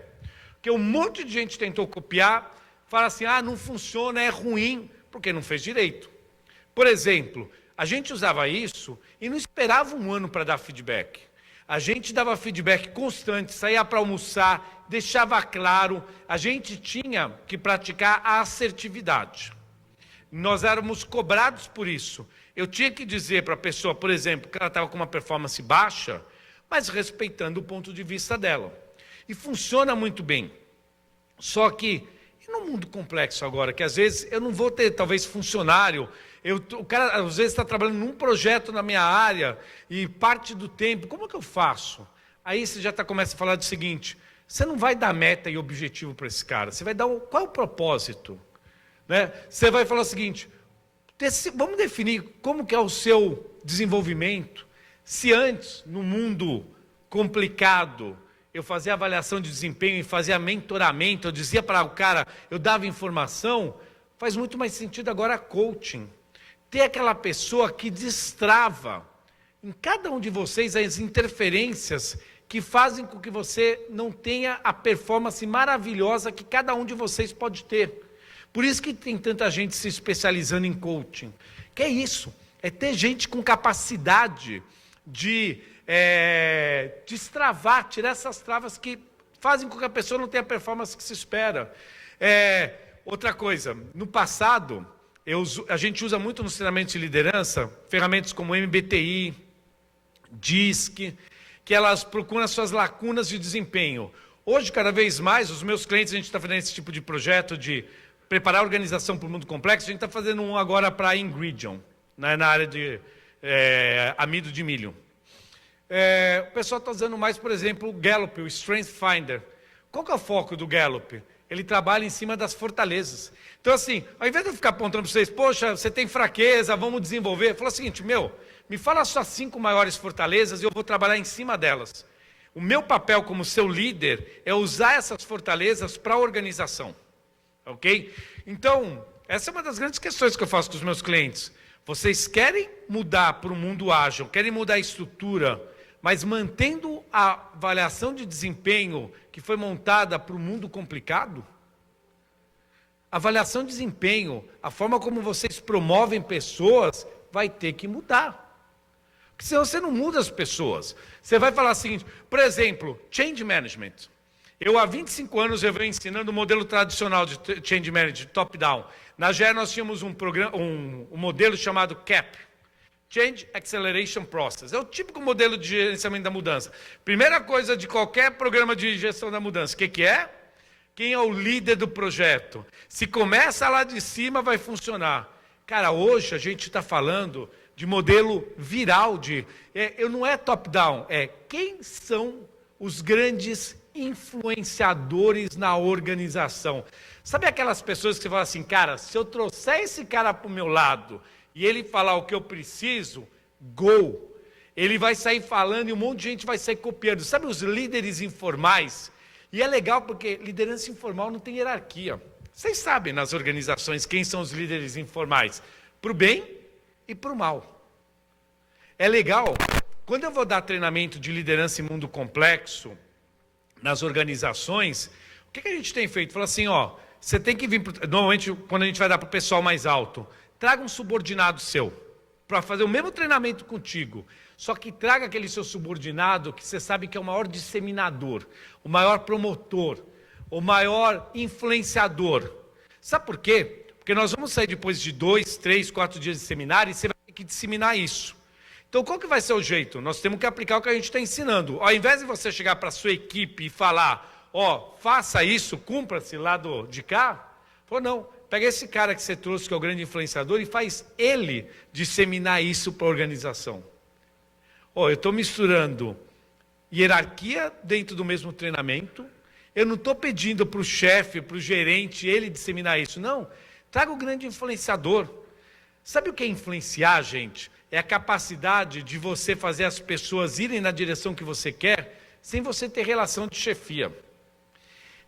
Porque um monte de gente tentou copiar, fala assim, não funciona, é ruim, porque não fez direito. Por exemplo, a gente usava isso e não esperava um ano para dar feedback. A gente dava feedback constante, saía para almoçar, deixava claro, a gente tinha que praticar a assertividade. Nós éramos cobrados por isso. Eu tinha que dizer para a pessoa, por exemplo, que ela estava com uma performance baixa, mas respeitando o ponto de vista dela. E funciona muito bem. Só que, e no mundo complexo agora, que às vezes eu não vou ter, talvez, funcionário, o cara às vezes está trabalhando num projeto na minha área, e parte do tempo, como é que eu faço? Aí você já começa a falar do seguinte, você não vai dar meta e objetivo para esse cara, você vai dar qual é o propósito? Você vai falar o seguinte, vamos definir como que é o seu desenvolvimento, se antes, no mundo complicado, eu fazia avaliação de desempenho e fazia mentoramento, eu dizia para o cara, eu dava informação, faz muito mais sentido agora coaching. Ter aquela pessoa que destrava em cada um de vocês as interferências que fazem com que você não tenha a performance maravilhosa que cada um de vocês pode ter. Por isso que tem tanta gente se especializando em coaching. Que é isso, é ter gente com capacidade de destravar, tirar essas travas que fazem com que a pessoa não tenha a performance que se espera. Outra coisa, no passado, a gente usa muito nos treinamentos de liderança, ferramentas como MBTI, DISC, que elas procuram as suas lacunas de desempenho. Hoje, cada vez mais, os meus clientes, a gente está fazendo esse tipo de projeto de preparar a organização para o mundo complexo, a gente está fazendo um agora para a Ingridion, na área de amido de milho. O pessoal está usando mais, por exemplo, o Gallup, o Strength Finder. Qual que é o foco do Gallup? Ele trabalha em cima das fortalezas. Então, assim, ao invés de eu ficar apontando para vocês, poxa, você tem fraqueza, vamos desenvolver. Fala o seguinte, me fala as suas 5 maiores fortalezas e eu vou trabalhar em cima delas. O meu papel como seu líder é usar essas fortalezas para a organização. Ok? Então, essa é uma das grandes questões que eu faço com os meus clientes. Vocês querem mudar para o mundo ágil, querem mudar a estrutura, mas mantendo a avaliação de desempenho que foi montada para o mundo complicado? A avaliação de desempenho, a forma como vocês promovem pessoas, vai ter que mudar. Porque senão você não muda as pessoas. Você vai falar o seguinte, por exemplo, change management. Eu, há 25 anos, eu venho ensinando o modelo tradicional de change management, top-down. Na GE, nós tínhamos um modelo chamado CAP, Change Acceleration Process. É o típico modelo de gerenciamento da mudança. Primeira coisa de qualquer programa de gestão da mudança, o que é? Quem é o líder do projeto? Se começa lá de cima, vai funcionar. Cara, hoje a gente está falando de modelo viral, não é top-down, quem são os grandes influenciadores na organização. Sabe aquelas pessoas que você fala assim, cara, se eu trouxer esse cara para o meu lado e ele falar o que eu preciso, ele vai sair falando e um monte de gente vai sair copiando. Sabe os líderes informais E é legal porque liderança informal não tem hierarquia. Vocês sabem nas organizações quem são os líderes informais, para o bem e para o mal. É legal, quando eu vou dar treinamento de liderança em mundo complexo, nas organizações, o que a gente tem feito? Fala assim, ó, você tem que vir, normalmente quando a gente vai dar para o pessoal mais alto, traga um subordinado seu, para fazer o mesmo treinamento contigo, só que traga aquele seu subordinado que você sabe que é o maior disseminador, o maior promotor, o maior influenciador. Sabe por quê? Porque nós vamos sair depois de 2, 3, 4 dias de seminário e você vai ter que disseminar isso. Então, qual que vai ser o jeito? Nós temos que aplicar o que a gente está ensinando. Ao invés de você chegar para a sua equipe e falar, ó, faça isso, cumpra-se lá de cá, falou, não, pega esse cara que você trouxe, que é o grande influenciador, e faz ele disseminar isso para a organização. Ó, eu estou misturando hierarquia dentro do mesmo treinamento, eu não estou pedindo para o chefe, para o gerente, ele disseminar isso, não. Traga o grande influenciador. Sabe o que é influenciar, gente? É a capacidade de você fazer as pessoas irem na direção que você quer, sem você ter relação de chefia.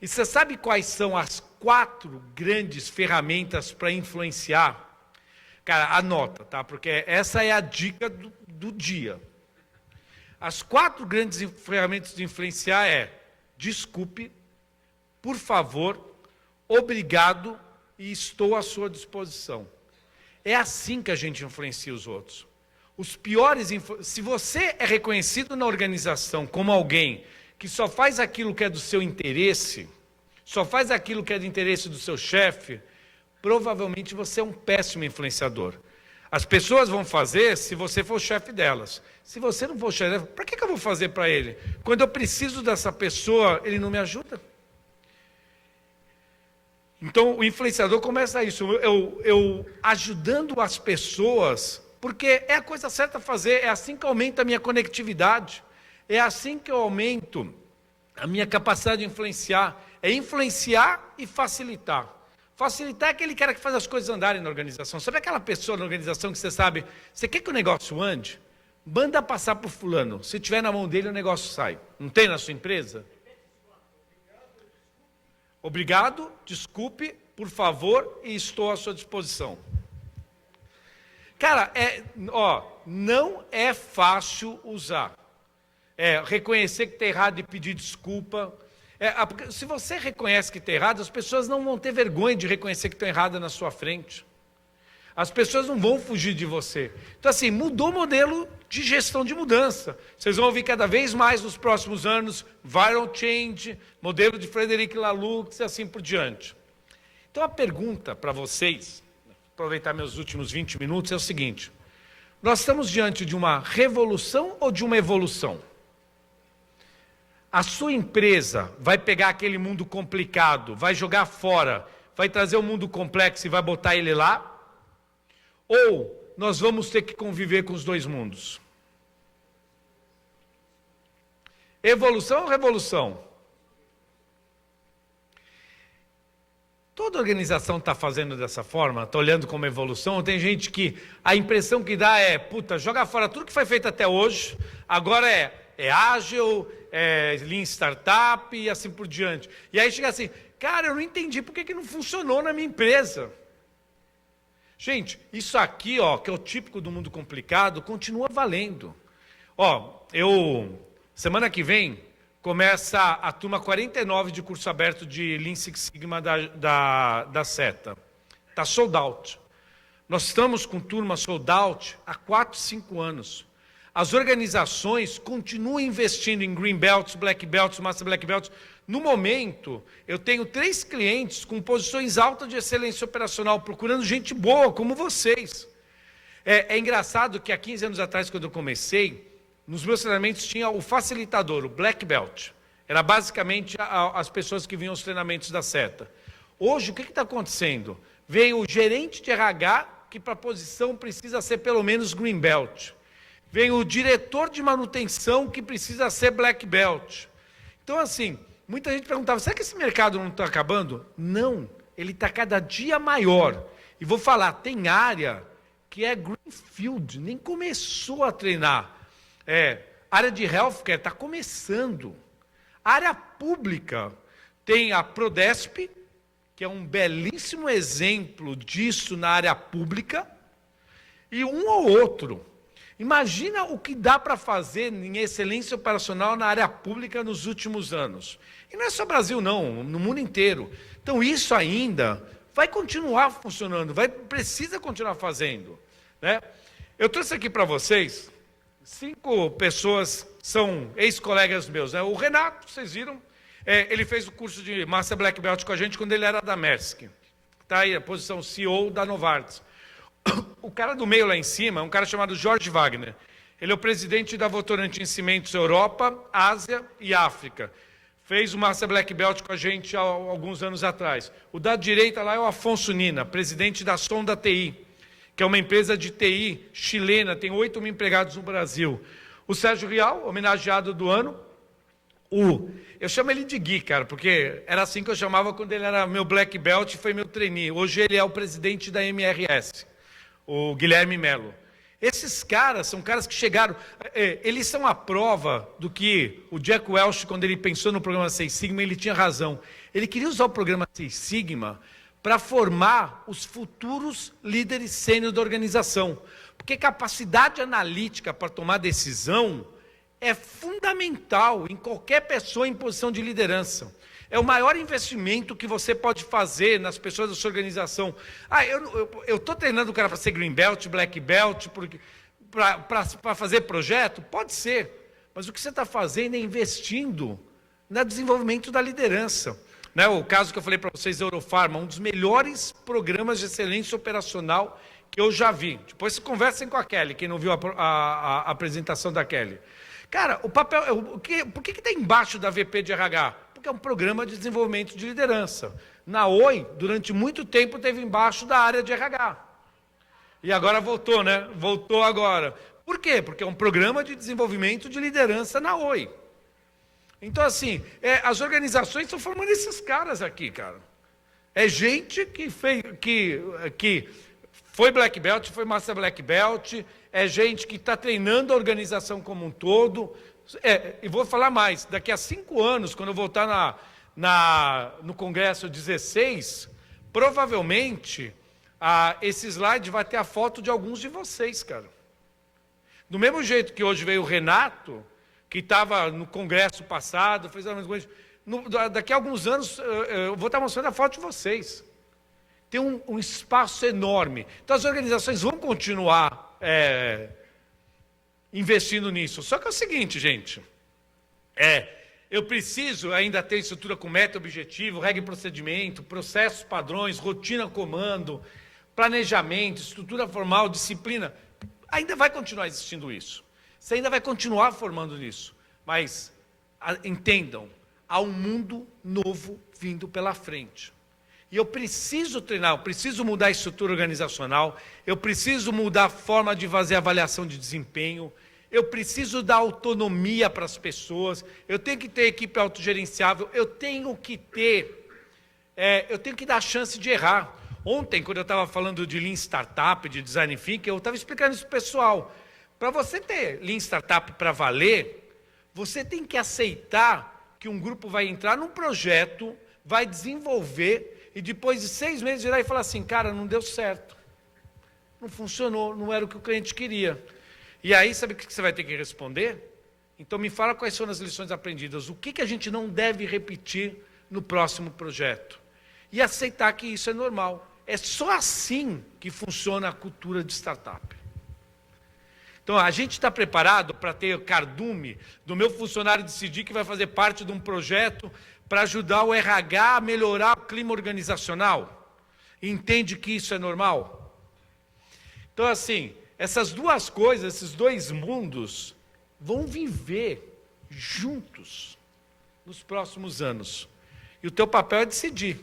E você sabe quais são as 4 grandes ferramentas para influenciar? Cara, anota, tá? Porque essa é a dica do dia. As 4 grandes ferramentas de influenciar é desculpe, por favor, obrigado e estou à sua disposição. É assim que a gente influencia os outros. Os piores, se você é reconhecido na organização como alguém que só faz aquilo que é do seu interesse, só faz aquilo que é do interesse do seu chefe, provavelmente você é um péssimo influenciador. As pessoas vão fazer se você for o chefe delas. Se você não for o chefe delas, para que eu vou fazer para ele? Quando eu preciso dessa pessoa, ele não me ajuda. Então, o influenciador começa isso, eu ajudando as pessoas, porque é a coisa certa a fazer, é assim que aumenta a minha conectividade, é assim que eu aumento a minha capacidade de influenciar, é influenciar e facilitar. Facilitar é aquele cara que faz as coisas andarem na organização. Sabe aquela pessoa na organização que você sabe, você quer que o negócio ande? Manda passar para o fulano, se tiver na mão dele o negócio sai. Não tem na sua empresa? Obrigado, desculpe, por favor, e estou à sua disposição. Cara, não é fácil usar. Reconhecer que está errado e pedir desculpa. Porque se você reconhece que está errado, as pessoas não vão ter vergonha de reconhecer que estão erradas na sua frente. As pessoas não vão fugir de você. Então, assim, mudou o modelo de gestão de mudança. Vocês vão ouvir cada vez mais nos próximos anos, viral change, modelo de Frederic Laloux e assim por diante. Então, a pergunta para vocês, aproveitar meus últimos 20 minutos, é o seguinte. Nós estamos diante de uma revolução ou de uma evolução? A sua empresa vai pegar aquele mundo complicado, vai jogar fora, vai trazer um mundo complexo e vai botar ele lá? Ou nós vamos ter que conviver com os dois mundos? Evolução ou revolução? Toda organização está fazendo dessa forma, está olhando como evolução, ou tem gente que a impressão que dá é, puta, joga fora tudo que foi feito até hoje, agora é ágil, é Lean Startup e assim por diante. E aí chega assim, cara, eu não entendi por que não funcionou na minha empresa. Gente, isso aqui, que é o típico do mundo complicado, continua valendo. Semana que vem, começa a turma 49 de curso aberto de Lean Six Sigma da Seta. Está sold out. Nós estamos com turma sold out há 4, 5 anos. As organizações continuam investindo em Green Belts, Black Belts, Master Black Belts. No momento, eu tenho 3 clientes com posições altas de excelência operacional, procurando gente boa, como vocês. É engraçado que há 15 anos atrás, quando eu comecei, nos meus treinamentos tinha o facilitador, o Black Belt. Era basicamente as pessoas que vinham aos treinamentos da Seta. Hoje, o que está acontecendo? Vem o gerente de RH, que para a posição precisa ser pelo menos Green Belt. Vem o diretor de manutenção, que precisa ser Black Belt. Então, assim, muita gente perguntava, será que esse mercado não está acabando? Não, ele está cada dia maior. E vou falar, tem área que é Greenfield, nem começou a treinar. Área de healthcare está começando. A área pública tem a Prodesp, que é um belíssimo exemplo disso na área pública, e um ou outro. Imagina o que dá para fazer em excelência operacional na área pública nos últimos anos. E não é só Brasil, não, no mundo inteiro. Então, isso ainda vai continuar funcionando, precisa continuar fazendo, né? Eu trouxe aqui para vocês 5 pessoas, são ex-colegas meus, né? O Renato, vocês viram, ele fez o curso de Master Black Belt com a gente quando ele era da Maersk. Está aí a posição CEO da Novartis. O cara do meio lá em cima é um cara chamado Jorge Wagner. Ele é o presidente da Votorantim Cimentos Europa, Ásia e África. Fez o Master Black Belt com a gente há alguns anos atrás. O da direita lá é o Afonso Nina, presidente da Sonda TI, que é uma empresa de TI chilena, tem 8 mil empregados no Brasil. O Sérgio Rial, homenageado do ano. Eu chamo ele de Gui, cara, porque era assim que eu chamava quando ele era meu Black Belt e foi meu trainee. Hoje ele é o presidente da MRS, o Guilherme Melo. Esses caras são caras que chegaram, eles são a prova do que o Jack Welch, quando ele pensou no programa Six Sigma, ele tinha razão. Ele queria usar o programa Six Sigma para formar os futuros líderes sênior da organização. Porque capacidade analítica para tomar decisão é fundamental em qualquer pessoa em posição de liderança. É o maior investimento que você pode fazer nas pessoas da sua organização. Eu estou treinando o cara para ser Green Belt, Black Belt, para fazer projeto? Pode ser. Mas o que você está fazendo é investindo no desenvolvimento da liderança. Né? O caso que eu falei para vocês, Eurofarma, um dos melhores programas de excelência operacional que eu já vi. Depois conversem com a Kelly, quem não viu a apresentação da Kelly. Cara, o papel, por que está embaixo da VP de RH? Porque é um programa de desenvolvimento de liderança. Na Oi, durante muito tempo, teve embaixo da área de RH. E agora voltou, né? Voltou agora. Por quê? Porque é um programa de desenvolvimento de liderança na Oi. Então, assim, as organizações estão formando esses caras aqui, cara. É gente que foi Black Belt, foi Master Black Belt, é gente que está treinando a organização como um todo. E vou falar mais, daqui a 5 anos, quando eu voltar no Congresso 16, provavelmente esse slide vai ter a foto de alguns de vocês, cara. Do mesmo jeito que hoje veio o Renato, que estava no Congresso passado, fez a mesma coisa. Daqui a alguns anos, eu vou estar mostrando a foto de vocês. Tem um espaço enorme. Então, as organizações vão continuar investindo nisso. Só que é o seguinte, gente, eu preciso ainda ter estrutura com meta, objetivo, regra e procedimento, processos, padrões, rotina, comando, planejamento, estrutura formal, disciplina. Ainda vai continuar existindo isso. Você ainda vai continuar formando nisso. Mas, entendam, há um mundo novo vindo pela frente. E eu preciso treinar, eu preciso mudar a estrutura organizacional, eu preciso mudar a forma de fazer avaliação de desempenho, eu preciso dar autonomia para as pessoas, eu tenho que ter equipe autogerenciável, eu tenho que dar a chance de errar. Ontem, quando eu estava falando de Lean Startup, de Design Thinking, eu estava explicando isso para o pessoal. Para você ter Lean Startup para valer, você tem que aceitar que um grupo vai entrar num projeto, vai desenvolver, e depois de 6 meses virar e falar assim, cara, não deu certo. Não funcionou, não era o que o cliente queria. E aí, sabe o que você vai ter que responder? Então, me fala quais são as lições aprendidas. O que a gente não deve repetir no próximo projeto? E aceitar que isso é normal. É só assim que funciona a cultura de startup. Então, a gente está preparado para ter cardume do meu funcionário decidir que vai fazer parte de um projeto para ajudar o RH a melhorar o clima organizacional? Entende que isso é normal? Então, assim, essas duas coisas, esses dois mundos, vão viver juntos nos próximos anos. E o teu papel é decidir.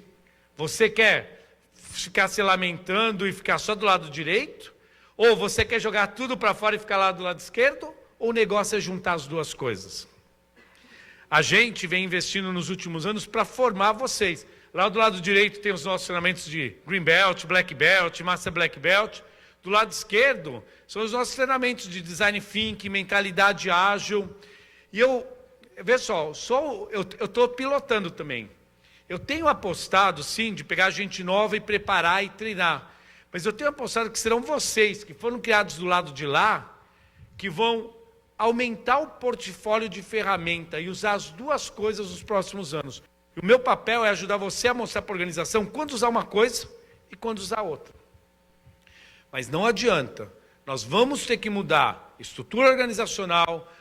Você quer ficar se lamentando e ficar só do lado direito? Ou você quer jogar tudo para fora e ficar lá do lado esquerdo? Ou o negócio é juntar as duas coisas? A gente vem investindo nos últimos anos para formar vocês. Lá do lado direito tem os nossos treinamentos de Green Belt, Black Belt, Master Black Belt. Do lado esquerdo são os nossos treinamentos de Design Thinking, mentalidade ágil. E vê só, eu estou pilotando também. Eu tenho apostado, sim, de pegar gente nova e preparar e treinar. Mas eu tenho apostado que serão vocês, que foram criados do lado de lá, que vão aumentar o portfólio de ferramenta e usar as duas coisas nos próximos anos. E o meu papel é ajudar você a mostrar para a organização quando usar uma coisa e quando usar outra. Mas não adianta. Nós vamos ter que mudar estrutura organizacional,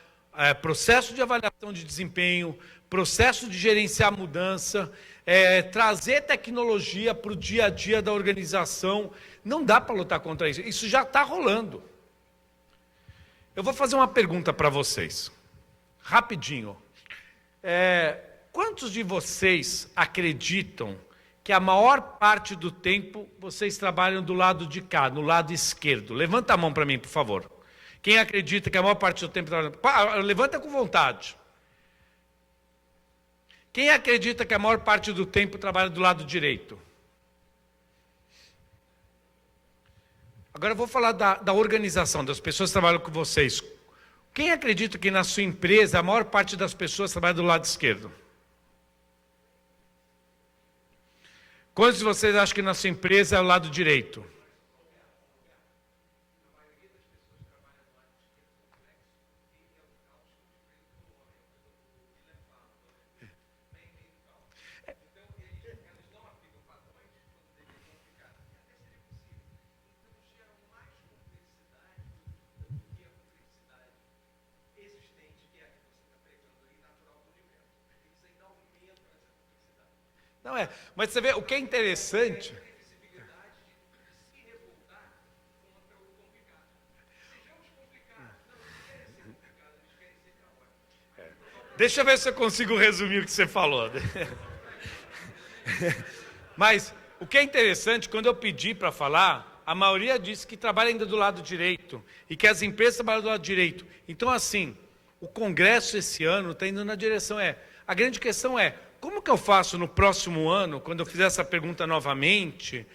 processo de avaliação de desempenho, processo de gerenciar a mudança, trazer tecnologia para o dia a dia da organização. Não dá para lutar contra isso. Isso já está rolando. Eu vou fazer uma pergunta para vocês, rapidinho. Quantos de vocês acreditam que a maior parte do tempo vocês trabalham do lado de cá, no lado esquerdo? Levanta a mão para mim, por favor. Quem acredita que a maior parte do tempo trabalha... Levanta com vontade. Quem acredita que a maior parte do tempo trabalha do lado direito? Agora eu vou falar da organização, das pessoas que trabalham com vocês. Quem acredita que na sua empresa a maior parte das pessoas trabalha do lado esquerdo? Quantos de vocês acham que na sua empresa é o lado direito? Não é, mas você vê, o que é interessante... Deixa eu ver se eu consigo resumir o que você falou. Mas o que é interessante, quando eu pedi para falar, a maioria disse que trabalha ainda do lado direito, e que as empresas trabalham do lado direito. Então, assim, o Congresso esse ano está indo na direção, a grande questão é, como que eu faço no próximo ano, quando eu fizer essa pergunta novamente,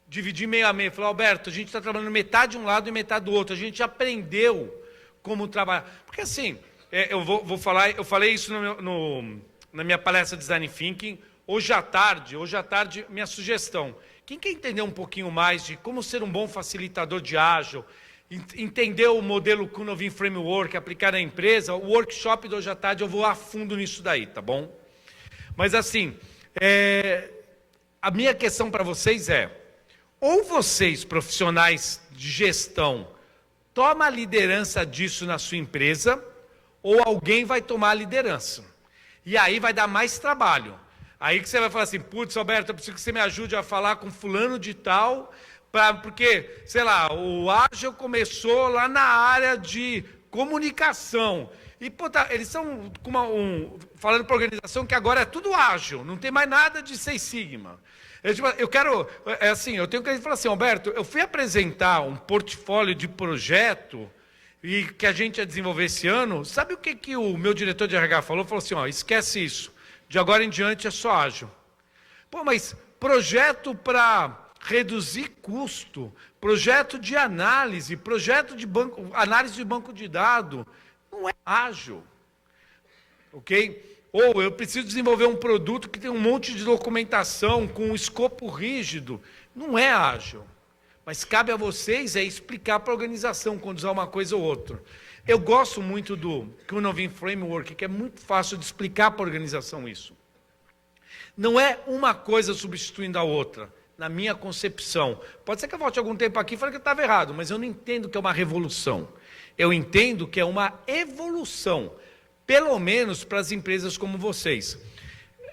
dividir meio a meio, falar, Alberto, a gente está trabalhando metade de um lado e metade do outro, a gente aprendeu como trabalhar. Porque assim, eu falei isso na minha palestra de Design Thinking, hoje à tarde, minha sugestão. Quem quer entender um pouquinho mais de como ser um bom facilitador de Agile, entender o modelo Kuhn-Levin Framework, aplicar na empresa, o workshop de hoje à tarde eu vou a fundo nisso daí, tá bom? Mas assim, a minha questão para vocês ou vocês, profissionais de gestão, tomam a liderança disso na sua empresa, ou alguém vai tomar a liderança. E aí vai dar mais trabalho. Aí que você vai falar assim, putz, Alberto, eu preciso que você me ajude a falar com fulano de tal, porque, sei lá, o Agile começou lá na área de comunicação. E, pô, eles estão falando para a organização que agora é tudo ágil, não tem mais nada de Six Sigma. Eu tenho que falar assim, Alberto, eu fui apresentar um portfólio de projeto e que a gente ia desenvolver esse ano, sabe o que o meu diretor de RH falou? Falou assim, esquece isso, de agora em diante é só ágil. Pô, mas projeto para reduzir custo, projeto de análise, análise de banco de dados, não é ágil, ok? Ou eu preciso desenvolver um produto que tem um monte de documentação com um escopo rígido, não é ágil. Mas cabe a vocês explicar para a organização quando usar uma coisa ou outra. Eu gosto muito do Kuhn-Levin Framework, que é muito fácil de explicar para a organização isso. Não é uma coisa substituindo a outra, na minha concepção. Pode ser que eu volte algum tempo aqui e fale que eu estava errado, mas eu não entendo que é uma revolução. Eu entendo que é uma evolução, pelo menos para as empresas como vocês.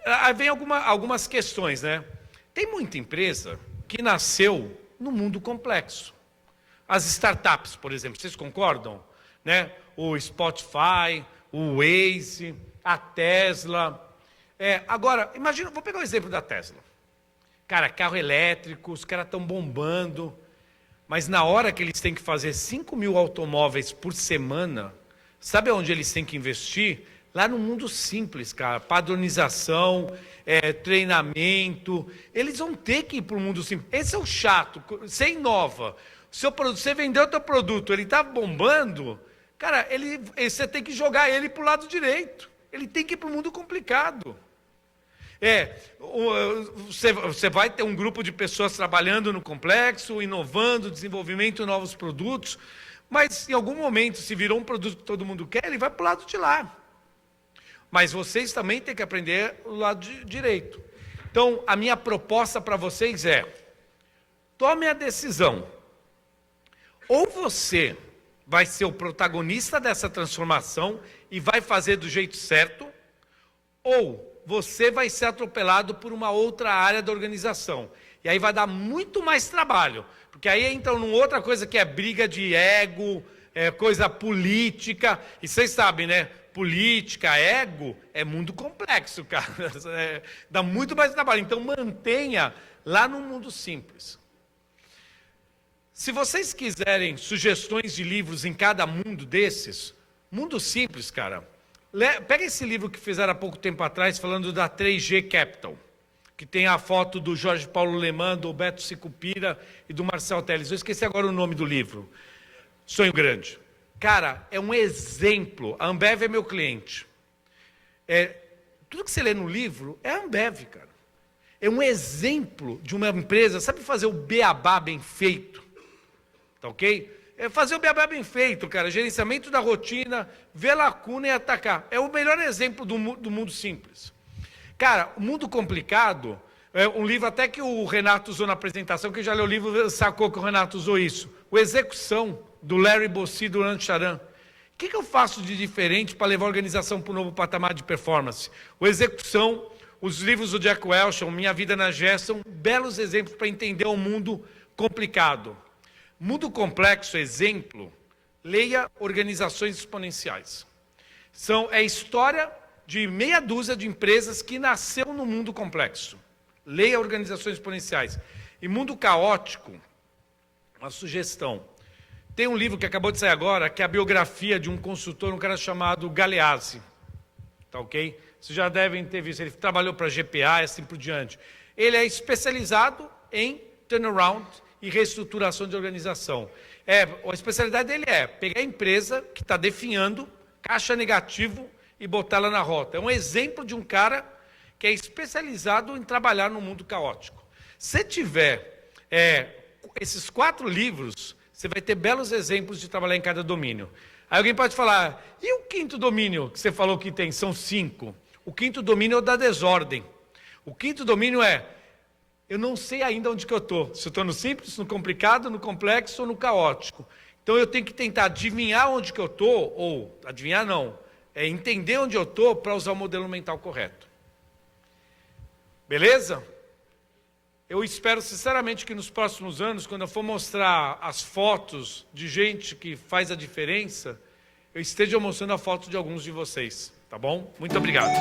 Aí vem algumas questões, né? Tem muita empresa que nasceu no mundo complexo. As startups, por exemplo, vocês concordam? Né? O Spotify, o Waze, a Tesla. Agora, imagina, vou pegar o exemplo da Tesla. Cara, carro elétrico, os caras estão bombando. Mas na hora que eles têm que fazer 5 mil automóveis por semana, sabe onde eles têm que investir? Lá no mundo simples, cara. Padronização, treinamento. Eles vão ter que ir para o mundo simples. Esse é o chato. Você inova. Você vendeu o teu produto, ele está bombando, cara, você tem que jogar ele para o lado direito. Ele tem que ir para o mundo complicado. Você vai ter um grupo de pessoas trabalhando no complexo, inovando, desenvolvimento de novos produtos, mas em algum momento, se virou um produto que todo mundo quer, ele vai para o lado de lá. Mas vocês também têm que aprender o lado direito. Então, a minha proposta para vocês é, tome a decisão. Ou você vai ser o protagonista dessa transformação e vai fazer do jeito certo, ou você vai ser atropelado por uma outra área da organização. E aí vai dar muito mais trabalho, porque aí entra numa outra coisa que é briga de ego, coisa política, e vocês sabem, né? Política, ego, é mundo complexo, cara. Dá muito mais trabalho. Então mantenha lá no mundo simples. Se vocês quiserem sugestões de livros em cada mundo desses, mundo simples, cara, pega esse livro que fizeram há pouco tempo atrás, falando da 3G Capital, que tem a foto do Jorge Paulo Lemann, do Beto Sicupira e do Marcel Telles. Eu esqueci agora o nome do livro. Sonho Grande. Cara, é um exemplo. A Ambev é meu cliente. Tudo que você lê no livro é a Ambev, cara. É um exemplo de uma empresa, sabe fazer o beabá bem feito? Tá ok? Fazer o beabá bem feito, cara. Gerenciamento da rotina, ver lacuna e atacar. É o melhor exemplo do mundo simples. Cara, o mundo complicado, um livro até que o Renato usou na apresentação, que já leu o livro, sacou que o Renato usou isso. O Execução, do Larry Bossi, do Anand Charan. O que eu faço de diferente para levar a organização para um novo patamar de performance? O Execução, os livros do Jack Welch, Minha Vida na GE, são belos exemplos para entender o mundo complicado. Mundo complexo, exemplo, leia Organizações Exponenciais. É a história de meia dúzia de empresas que nasceu no mundo complexo. Leia Organizações Exponenciais. E mundo caótico, uma sugestão. Tem um livro que acabou de sair agora, que é a biografia de um consultor, um cara chamado Galeazzi. Tá ok? Vocês já devem ter visto, ele trabalhou para a GPA e assim por diante. Ele é especializado em turnaround e reestruturação de organização. A especialidade dele é pegar a empresa que está definhando, caixa negativo, e botar ela na rota. É um exemplo de um cara que é especializado em trabalhar no mundo caótico. Se tiver esses 4 livros, você vai ter belos exemplos de trabalhar em cada domínio. Aí alguém pode falar, e o 5º domínio que você falou que tem? São 5. O 5º domínio é o da desordem. O 5º domínio eu não sei ainda onde que eu estou. Se eu estou no simples, no complicado, no complexo ou no caótico. Então eu tenho que tentar adivinhar onde que eu estou, ou adivinhar não, entender onde eu estou para usar o modelo mental correto. Beleza? Eu espero sinceramente que nos próximos anos, quando eu for mostrar as fotos de gente que faz a diferença, eu esteja mostrando a foto de alguns de vocês. Tá bom? Muito obrigado.